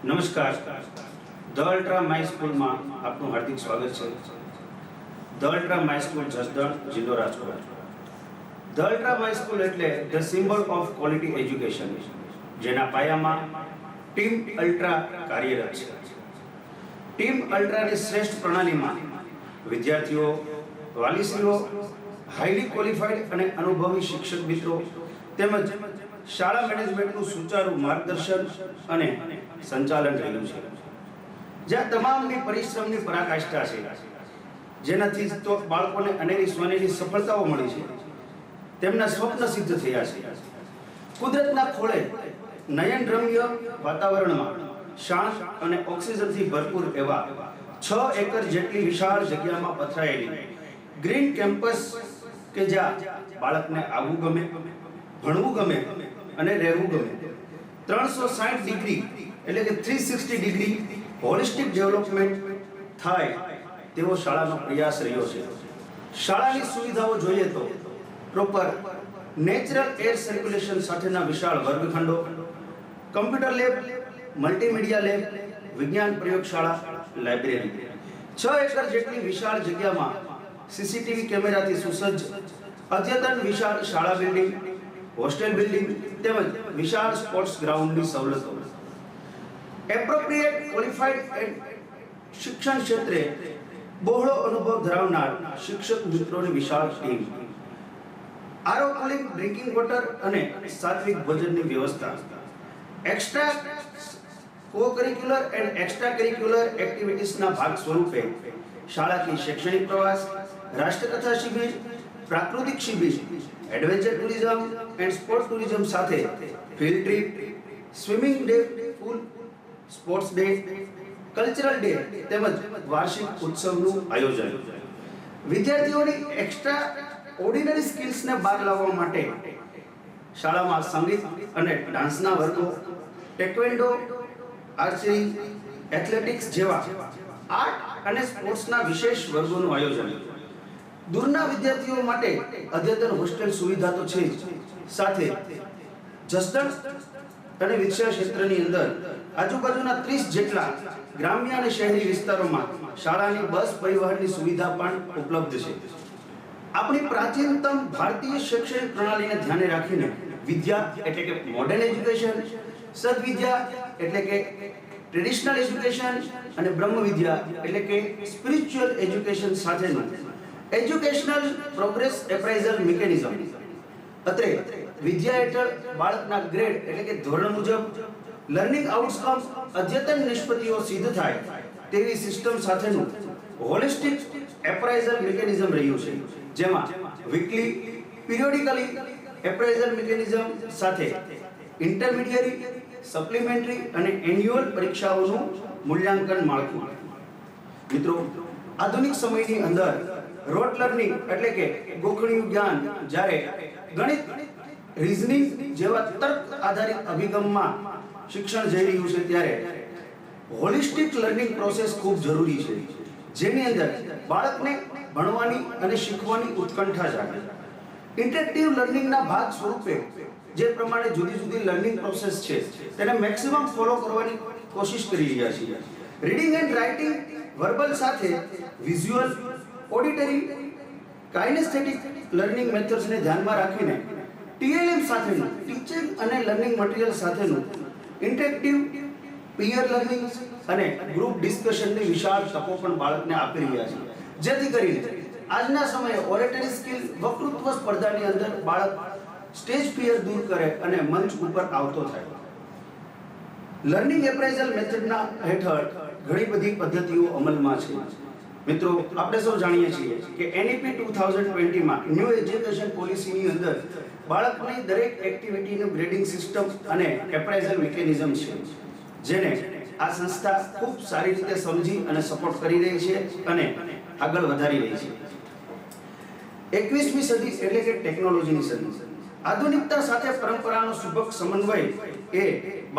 નમસ્કાર. The Ultra my સ્કૂલમાં આપનું હાર્દિક સ્વાગત છે. The Ultra My School Jasdan, જિલ્લો Rajkot. The Ultra My School એટલે the symbol of quality education, જેના પાયામાં ટીમ અલ્ટ્રા કાર્યરત છે. ટીમ અલ્ટ્રાની શ્રેષ્ઠ પ્રણાલીમાં વિદ્યાર્થીઓ, વાલીશ્રીઓ, હાઈલી ક્વોલિફાઈડ અને અનુભવી શિક્ષક મિત્રો તેમજ શાળા મેનેજમેન્ટનું સુચારું માર્ગદર્શન અને સંચાલન રહ્યું છે, જ્યાં તમામની પરિશ્રમની પરાકાષ્ઠા છે, જેનાથી તો બાળકોને અનેરી સ્વનેરી સફળતાઓ મળી છે, તેમના સ્વપ્ન સિદ્ધ થયા છે. કુદરતના ખોળે નયનરમ્ય વાતાવરણમાં શાંત અને ઓક્સિજનથી ભરપૂર એવા 6 એકર જેટલી વિશાળ જગ્યામાં પથરાયેલી ગ્રીન કેમ્પસ કે જ્યાં બાળકને આવવું ગમે, ભણવું ગમે અને રહેવું ગમે. 360 ડિગ્રી એટલે કે 360 ડિગ્રી હોલિસ્ટિક ડેવલપમેન્ટ થાય તેવો શાળાનો પ્રયાસ રહ્યો છે. શાળાની સુવિધાઓ જોઈએ તો પ્રોપર નેચરલ એર સર્ક્યુલેશન સાથેના વિશાળ વર્ગખંડો, કમ્પ્યુટર લેબ, મલ્ટીમીડિયા લેબ, વિજ્ઞાન પ્રયોગશાળા, લાઇબ્રેરી. 6 એકર જેટલી વિશાળ જગ્યામાં સીસીટીવી કેમેરાથી સુસજ્જ અદ્યતન વિશાળ શાળા બિલ્ડિંગ, હોસ્ટેલ બિલ્ડિંગ તેમજ વિશાળ સ્પોર્ટ્સ ગ્રાઉન્ડની સવલતો. એપ્રોપ્રિએટ ક્વોલિફાઈડ શિક્ષણ ક્ષેત્રે બહોળો અનુભવ ધરાવનાર શિક્ષક મિત્રોની વિશાળ ટીમ, આરો કુલિંગ, ડ્રિંકિંગ વોટર અને સાત્વિક ભોજનની વ્યવસ્થા. એક્સ્ટ્રા કો-કરિક્યુલર એન્ડ એક્સ્ટ્રા કરિક્યુલર એક્ટિવિટીઝના ભાગ સ્વરૂપે શાળાકીય શૈક્ષણિક પ્રવાસ, રાષ્ટ્રકથા શિબિર, પ્રાકૃતિક શિબિર, adventure tourism and sport tourism સાથે ફિલ્ડ ટ્રીપ, સ્વિમિંગ ડે, પૂલ સ્પોર્ટ્સ ડે, કલ્ચરલ ડે તેમજ વાર્ષિક ઉત્સવનું આયોજન. વિદ્યાર્થીઓની એક્સ્ટ્રા ઓર્ડિનરી સ્કિલ્સને બહાર લાવવા માટે શાળામાં સંગીત અને ડાન્સના વર્ગો, ટેકવેન્ડો, આર્ચરી, એથ્લેટિક્સ જેવા આર્ટ અને સ્પોર્ટ્સના વિશેષ વર્ગોનું આયોજન. દૂરના વિદ્યાર્થીઓ માટે અદ્યતન હોસ્ટેલ સુવિધા તો છે જ, સાથે જસદણ અને વિકસિત ક્ષેત્રની અંદર આજુબાજુના 30 જેટલા ગ્રામ્ય અને શહેરી વિસ્તારોમાં શાળાની બસ પરિવહનની સુવિધા પણ ઉપલબ્ધ છે. આપણી પ્રાચીનતમ ભારતીય શૈક્ષણિક પ્રણાલીને ધ્યાને રાખીને વિદ્યા એટલે કે મોડર્ન એજ્યુકેશન, સદવિદ્યા એટલે કે ટ્રેડિશનલ એજ્યુકેશન અને બ્રહ્મ વિદ્યા એટલે કે સ્પિરિચ્યુઅલ એજ્યુકેશન સાથેનું એજ્યુકેશનલ પ્રોગ્રેસ એપ્રાઇઝલ મિકેનિઝમ. અત્રે વિદ્યા હેઠળ બાળકના ગ્રેડ એટલે કે ધોરણ મુજબ લર્નિંગ આઉટકમ અદ્યતન નિષ્પત્તિઓ સિદ્ધ થાય તેવી સિસ્ટમ સાથેનું હોલિસ્ટિક એપ્રાઇઝલ મિકેનિઝમ રહ્યું છે, જેમાં વીકલી, પિરિયોડિકલી એપ્રાઇઝલ મિકેનિઝમ સાથે ઇન્ટરમીડિયરી, સપ્લિમેન્ટરી અને એન્યુઅલ પરીક્ષાઓનું મૂલ્યાંકન માળખું. મિત્રો, આધુનિક સમયની અંદર રોટ લર્નિંગ એટલે કે ગોખણિયું જ્ઞાન જ્યારે ગણિત, રીઝનિંગ જેવા તર્ક આધારિત અભિગમમાં શિક્ષણ જઈ રહ્યું છે, ત્યારે હોલિસ્ટિક લર્નિંગ પ્રોસેસ ખૂબ જરૂરી છે, જેની અંદર બાળકને ભણવાની અને શીખવાની ઉત્કંઠા જાગે. ઇન્ટરેક્ટિવ લર્નિંગના ભાગ સ્વરૂપે જે પ્રમાણે જુદી જુદી લર્નિંગ પ્રોસેસ છે તેને મેક્સિમમ ફોલો કરવાની કોશિશ કરી રહ્યા છીએ. રીડિંગ એન્ડ રાઇટિંગ, વર્બલ સાથે વિઝ્યુઅલ, ઓડિટરી, કાઇનેસ્થેટિક લર્નિંગ મેથડ્સને ધ્યાનમાં રાખીને ટીએલએમ સાથેનું, ટીચિંગ અને લર્નિંગ મટીરિયલ સાથેનું ઇન્ટરેક્ટિવ પીયર લર્નિંગ અને ગ્રુપ ડિસ્કશનની વિશાળ તકો પણ બાળકને આપી રહ્યા છે, જેથી કરીને આજના સમયે ઓરેટરી સ્કિલ વક્તૃત્વ સ્પર્ધાની અંદર બાળક સ્ટેજ ફિયર દૂર કરે અને મંચ ઉપર આવતો થાય. લર્નિંગ એપ્રાઇઝલ મેથડના હેઠળ ઘણી બધી પદ્ધતિઓ અમલમાં છે. મિત્રો, આપણે સૌ જાણીએ છીએ કે એનઈપી 2020માં ન્યૂ એજ્યુકેશન પોલિસીની અંદર બાળકની દરેક એક્ટિવિટીનું ગ્રેડિંગ સિસ્ટમ અને એપ્રાઇઝલ મિકેનિઝમ છે, જેને આ સંસ્થા ખૂબ સારી રીતે સમજી અને સપોર્ટ કરી રહી છે અને આગળ વધારી રહી છે. 21મી સદી એટલે કે ટેકનોલોજીની સદી. આધુનિકતા સાથે પરંપરાનો સુભગ સમન્વય એ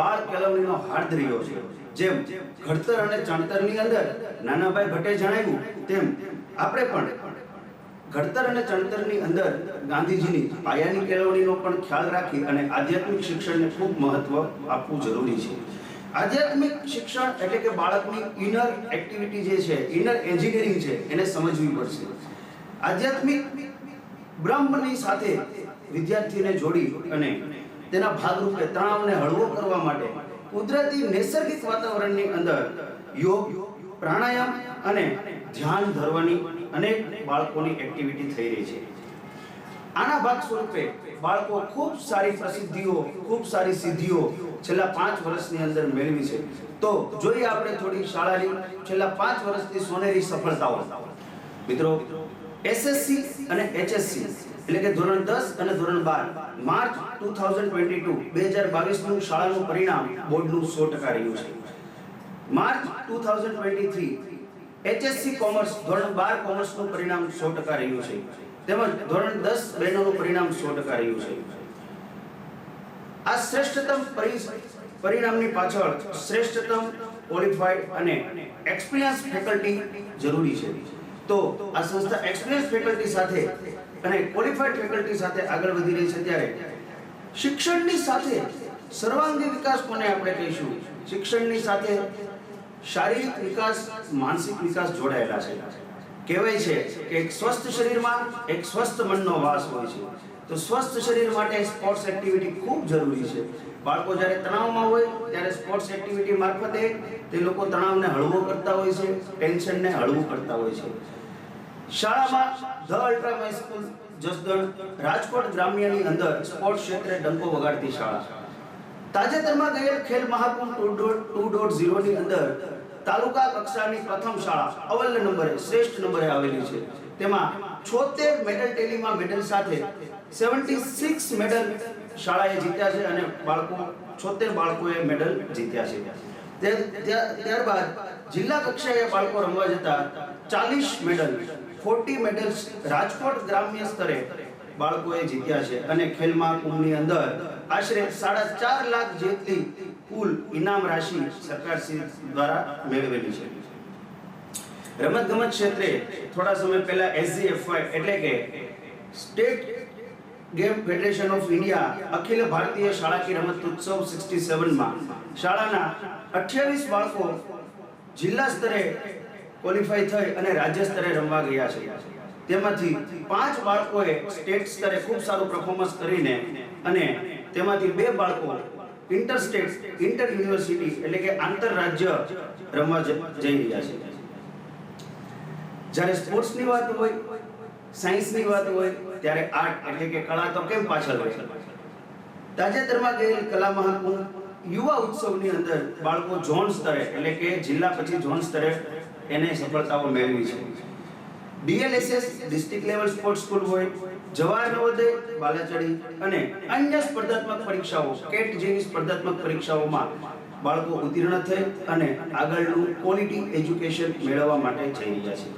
બાળ કેળવણીનો હાર્દ રહ્યો છે. જેમ ઘડતર અને ચણતરની અંદર નાનાભાઈ ભટ્ટે જણાવ્યું તેમ આપણે પણ ઘડતર અને ચણતરની અંદર ગાંધીજીની પાયાની કેળવણીનો પણ ખ્યાલ રાખી અને આધ્યાત્મિક શિક્ષણને ખૂબ મહત્વ આપવું જરૂરી છે. આધ્યાત્મિક શિક્ષણ એટલે કે બાળકની ઇનર એક્ટિવિટી જે છે, ઇનર એન્જિનિયરિંગ છે, એને સમજવી પડશે. આધ્યાત્મિક બ્રહ્મની સાથે વિદ્યાર્થીને જોડી અને તેના ભાગરૂપે તણાવને હળવો કરવા માટે કુદરતી નૈસર્ગિક વાતાવરણની અંદર યોગ, પ્રાણાયામ અને ધ્યાન ધરવાની અનેક બાળકોની એક્ટિવિટી થઈ રહી છે. આના ભાગ સ્વરૂપે બાળકો ખૂબ સારી પ્રસિદ્ધિઓ, ખૂબ સારી સિદ્ધિઓ છેલ્લા 5 વર્ષની અંદર મેળવી છે. તો જોઈએ આપણે થોડી શાળાની છેલ્લા 5 વર્ષની સોનેરી સફળતાઓ. મિત્રો, એસએસસી અને એચએસસી એટલે કે ધોરણ 10 અને ધોરણ 12 માર્ચ 2022 નું શાળાનું પરિણામ બોર્ડનું 100% રહ્યું છે. માર્ચ 2023 એચએસસી કોમર્સ ધોરણ 12 કોમર્સનું પરિણામ 100% રહ્યું છે. તેમજ ધોરણ 10 બહેનોનું પરિણામ 100% રહ્યું છે. આ શ્રેષ્ઠતમ પરિણામની પાછળ શ્રેષ્ઠતમ ક્વોલિફાઈડ અને એક્સપિરિયન્સ ફેકલ્ટી જરૂરી છે. તો આ સંસ્થા એક્સપિરિયન્સ ફેકલ્ટી સાથે અને ક્વોલિફાઈડ ફેકલ્ટી સાથે આગળ વધી રહી છે. ત્યારે શિક્ષણની સાથે સર્વાંગી વિકાસ કોને આપણે કહીશું? શિક્ષણની સાથે શારીરિક વિકાસ, માનસિક વિકાસ જોડાયેલા છે. કહેવાય છે કે એક સ્વસ્થ શરીરમાં એક સ્વસ્થ મનનો વાસ હોય છે. તો સ્વસ્થ શરીર માટે સ્પોર્ટ્સ એક્ટિવિટી ખૂબ જરૂરી છે. બાળકો જ્યારે તણાવમાં હોય ત્યારે સ્પોર્ટ્સ એક્ટિવિટી મારફતે તે લોકો તણાવને હળવો કરતા હોય છે, ટેન્શનને હળવું કરતા હોય છે. શાળામાં the Ultra My School Jasdan Rajkot ગ્રામ્યની અંદર સ્પોર્ટ્સ ક્ષેત્રે ડંકો વગાડતી શાળા. તાજેતરમાં ગયેલ ખેલ મહાકુંભ 2.0 ની અંદર તાલુકા કક્ષાની પ્રથમ શાળા અવ્વલ નંબરે, શ્રેષ્ઠ નંબરે આવેલી છે. તેમાં 76 મેડલ ટેલીમાં મેડલ સાથે 76 મેડલ શાળાએ જીત્યા છે અને 76 બાળકોએ મેડલ જીત્યા છે. ત્યારબાદ જિલ્લા કક્ષાએ બાળકો રમવા જતા 40 મેડલ, 40 મેડલ્સ રાજકોટ ગ્રામ્ય સ્તરે બાળકોએ જીત્યા છે અને ખેલ મહાકુંભની અંદર આશરે 4.5 લાખ જેટલી કુલ ઇનામ રાશિ સરકારશ્રી દ્વારા મેળવેલી છે. રમતગમત ક્ષેત્રે થોડા સમય પહેલા SGFI એટલે કે state game federation of India અખિલ ભારતીય શાળાકીય રમત ઉત્સવ 67 માં શાળાના 28 બાળકો જિલ્લા સ્તરે ક્વોલિફાય થઈ અને રાજ્ય સ્તરે રમવા ગયા છે. તેમાંથી 5 બાળકોએ સ્ટેટ સ્તરે ખૂબ સારું પરફોર્મન્સ કરીને અને તેમાંથી 2 બાળકો ઇન્ટર યુનિવર્સિટી એટલે કે આંતરરાજ્ય રમવા જઈ રહ્યા છે. જ્યારે સ્પોર્ટ્સની વાત હોય, સાયન્સની વાત હોય ત્યારે આર્ટ એટલે કે કળા તો કેમ પાછળ હોય? તાજેતરમાં ગયેલ કલા મહાકુંભ યુવા ઉત્સવની અંદર બાળકો ઝોન સ્તરે એટલે કે જિલ્લા પછી ઝોન સ્તરે એને સફળતાઓ મેળવી છે. DLSS district level sports school હોય, જવાહર નવોદય બાલાચડી અને અન્ય સ્પર્ધાત્મક પરીક્ષાઓ, કેટ જેવી સ્પર્ધાત્મક પરીક્ષાઓમાં બાળકો ઉત્તીર્ણ થઈ અને આગળનું ક્વોલિટી એજ્યુકેશન મેળવવા માટે જઈ રહ્યા છે.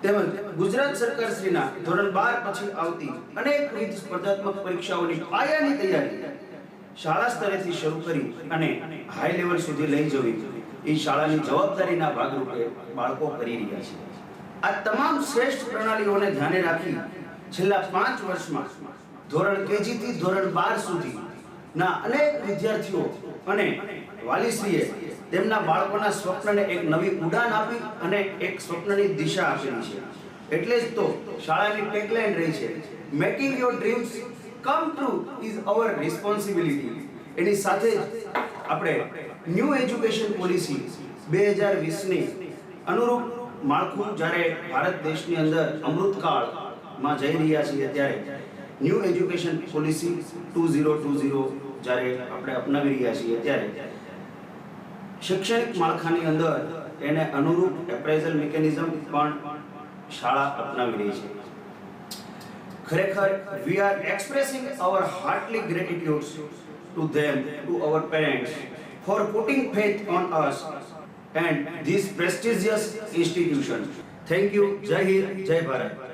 તેમજ ગુજરાત સરકારશ્રીના ધોરણ 12 પછી આવતી અનેકવિધ સ્પર્ધાત્મક પરીક્ષાઓની પાયાની તૈયારી શાળા સ્તરેથી શરૂ કરી અને હાઈ લેવલ સુધી લઈ જવી એ શાળાની જવાબદારીના ભાગરૂપે બાળકો કરી રહ્યા છે. આ તમામ શ્રેષ્ઠ પ્રણાલીઓને ધ્યાને રાખી છેલ્લા 5 વર્ષમાં ધોરણ KG થી ધોરણ 12 સુધીના અનેક વિદ્યાર્થીઓ અને વાલીશ્રીએ તેમના બાળકોના સ્વપ્નને એક નવી ઉડાન આપી અને એક સ્વપ્નની દિશા આપેલી છે. એટલે જ તો શાળાની ટેગલાઇન રહી છે, making your dreams come true is our responsibility. એની સાથે જ આપણે ન્યૂ એજ્યુકેશન પોલિસી 2020 ની અનુરૂપ માળખું જ્યારે ભારત દેશની અંદર અમૃતકાળમાં જઈ રહ્યા છીએ ત્યારે ન્યૂ એજ્યુકેશન પોલિસી 2020 જ્યારે આપણે અપનાવી રહ્યા છીએ ત્યારે શૈક્ષણિક માળખાની અંદર એને અનુરૂપ એપ્રેઝલ મિકેનિઝમ પણ શાળા અપનાવી રહી છે. ખરેખર we are expressing our heartily gratitude to them, to our parents for putting faith on us and this prestigious institution. Thank you. Jai Hind, Jai Bharat.